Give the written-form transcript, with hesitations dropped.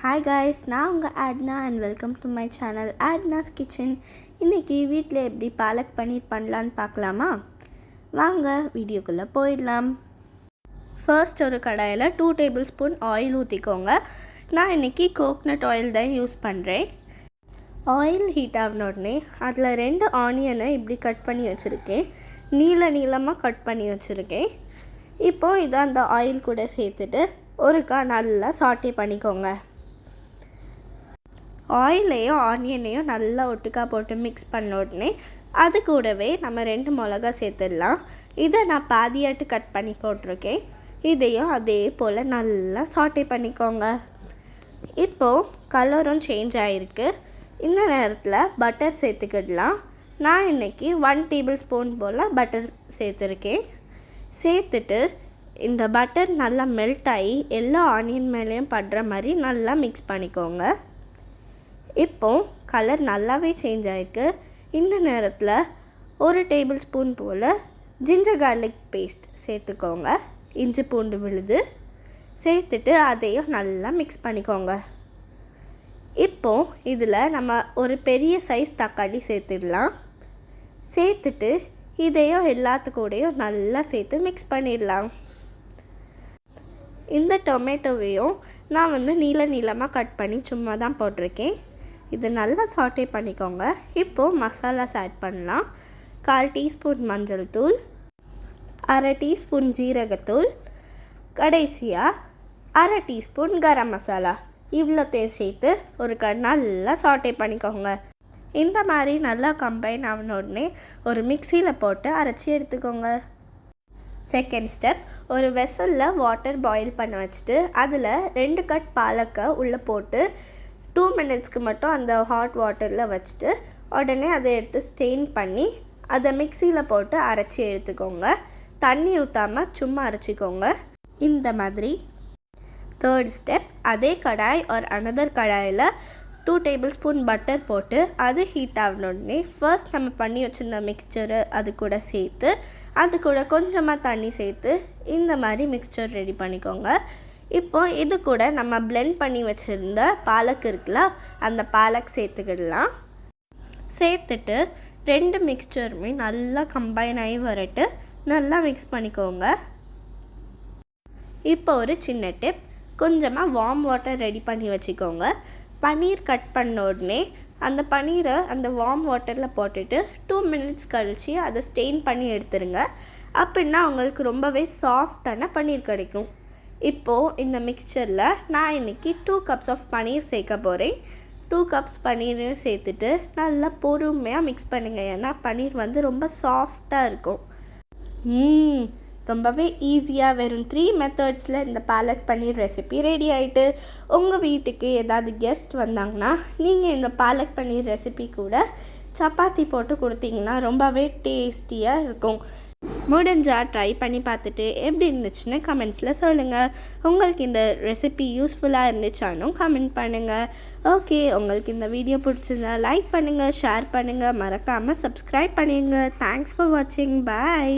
Hi guys, நான் உங்கள் Adna and welcome to my channel Adna's kitchen. இன்றைக்கி வீட்டில் எப்படி பாலக் பன்னீர் பண்ணலான்னு பார்க்கலாமா? வாங்க வீடியோக்குள்ளே போயிடலாம். ஃபர்ஸ்ட் ஒரு கடாயில் 2 டேபிள் ஸ்பூன் ஆயில் ஊற்றிக்கோங்க. நான் இன்றைக்கி கோக்னட் ஆயில் தான் யூஸ் பண்ணுறேன். ஆயில் ஹீட் ஆகின உடனே அதில் 2 ஆனியனை இப்படி கட் பண்ணி வச்சுருக்கேன். நீளமாக கட் பண்ணி வச்சுருக்கேன். இப்போது இதை அந்த ஆயில் கூட சேர்த்துட்டு ஒருக்கா நல்லா சாட்டே பண்ணிக்கோங்க. ஆயிலையும் ஆனியனையும் நல்லா ஒட்டுக்கா போட்டு மிக்ஸ் பண்ண உடனே அது கூடவே நம்ம 2 மிளகா சேர்த்துடலாம். இதை நான் பாதியாட்டு கட் பண்ணி போட்டிருக்கேன். இதையும் அதே போல் நல்லா சாட்டே பண்ணிக்கோங்க. இப்போது கலரும் சேஞ்ச் ஆகிருக்கு. இந்த நேரத்தில் பட்டர் சேர்த்துக்கிடலாம். நான் இன்றைக்கி 1 டேபிள் ஸ்பூன் போல் பட்டர் சேர்த்துருக்கேன். சேர்த்துட்டு இந்த பட்டர் நல்லா மெல்ட் ஆகி எல்லா ஆனியன் மேலேயும் படுற மாதிரி நல்லா மிக்ஸ் பண்ணிக்கோங்க. இப்போது கலர் நல்லாவே சேஞ்ச் ஆகிருக்கு. இந்த நேரத்தில் 1 டேபிள் ஸ்பூன் போல் ஜிஞ்சர் கார்லிக் பேஸ்ட் சேர்த்துக்கோங்க. இஞ்சி பூண்டு விழுது சேர்த்துட்டு அதையும் நல்லா மிக்ஸ் பண்ணிக்கோங்க. இப்போது இதில் நம்ம ஒரு பெரிய சைஸ் தக்காளி சேர்த்துடலாம். சேர்த்துட்டு இதையும் எல்லாத்துக்கூடையும் நல்லா சேர்த்து மிக்ஸ் பண்ணிடலாம். இந்த டொமேட்டோவையும் நான் நீளமாக கட் பண்ணி சும்மா தான் போட்டிருக்கேன். இது நல்லா சாட்டே பண்ணிக்கோங்க. இப்போது மசாலாஸ் ஆட் பண்ணலாம். 1/4 டீஸ்பூன் மஞ்சள் தூள், 1/2 டீஸ்பூன் ஜீரகத்தூள், கடைசியாக 1/2 டீஸ்பூன் கரம் மசாலா இவ்வளோத்தையும் சேர்த்து ஒரு நல்லா சாட்டே பண்ணிக்கோங்க. இந்த மாதிரி நல்லா கம்பைன் ஆன உடனே ஒரு மிக்சியில் போட்டு அரைச்சி எடுத்துக்கோங்க. செகண்ட் ஸ்டெப், ஒரு வெசலில் வாட்டர் பாயில் பண்ண வச்சுட்டு அதில் 2 கட் பாலக்கை உள்ளே போட்டு 2 மினிட்ஸ்க்கு மட்டும் அந்த ஹாட் வாட்டரில் வச்சுட்டு உடனே அதை எடுத்து ஸ்டெயின் பண்ணி அதை மிக்சியில் போட்டு அரைச்சி எடுத்துக்கோங்க. தண்ணி ஊற்றாமல் சும்மா அரைச்சிக்கோங்க இந்த மாதிரி. தேர்ட் ஸ்டெப், அதே கடாய் ஒரு அனதர் கடாயில் 2 டேபிள் ஸ்பூன் பட்டர் போட்டு அது ஹீட் ஆகணுன்னே ஃபர்ஸ்ட் நம்ம பண்ணி வச்சுருந்த மிக்சரு அது கூட சேர்த்து அது கூட கொஞ்சமாக தண்ணி சேர்த்து இந்த மாதிரி மிக்சர் ரெடி பண்ணிக்கோங்க. இப்போது இது கூட நம்ம பிளெண்ட் பண்ணி வச்சுருந்த பாலக் இருக்குல்ல, அந்த பாலக் சேர்த்துக்கிடலாம். சேர்த்துட்டு 2 மிக்சருமே நல்லா கம்பைன் ஆகி வரட்டு நல்லா மிக்ஸ் பண்ணிக்கோங்க. இப்போ ஒரு சின்ன டிப், கொஞ்சமாக வார்ம் வாட்டர் ரெடி பண்ணி வச்சுக்கோங்க. பன்னீர் கட் பண்ண உடனே அந்த பன்னீரை அந்த வார்ம் வாட்டரில் போட்டுட்டு 2 மினிட்ஸ் கழித்து அதை ஸ்டெயின் பண்ணி எடுத்துருங்க. அப்படின்னா உங்களுக்கு ரொம்பவே சாஃப்டான பன்னீர் கிடைக்கும். இப்போது இந்த மிக்சரில் நான் இன்றைக்கி 2 கப்ஸ் ஆஃப் பன்னீர் சேர்க்க போகிறேன். 2 கப்ஸ் பன்னீரையும் சேர்த்துட்டு நல்லா பொறுமையாக மிக்ஸ் பண்ணுங்கள். ஏன்னா பன்னீர் ரொம்ப சாஃப்டாக இருக்கும். ரொம்பவே ஈஸியாக வெறும் 3 மெத்தட்ஸில் இந்த பாலக் பன்னீர் ரெசிபி ரெடி ஆகிட்டு. உங்கள் வீட்டுக்கு ஏதாவது கெஸ்ட் வந்தாங்கன்னா நீங்கள் இந்த பாலக் பன்னீர் ரெசிபி கூட சப்பாத்தி போட்டு கொடுத்தீங்கன்னா ரொம்பவே டேஸ்டியாக இருக்கும். முடிஞ்சால் ட்ரை பண்ணி பார்த்துட்டு எப்படி இருந்துச்சுன்னு கமெண்ட்ஸில் சொல்லுங்கள். உங்களுக்கு இந்த ரெசிபி யூஸ்ஃபுல்லாக இருந்துச்சானும் கமெண்ட் பண்ணுங்கள். ஓகே, உங்களுக்கு இந்த வீடியோ பிடிச்சிருந்தா லைக் பண்ணுங்கள், ஷேர் பண்ணுங்கள், மறக்காமல் சப்ஸ்கிரைப் பண்ணிடுங்க. தேங்க்ஸ் ஃபார் வாட்சிங். பாய்.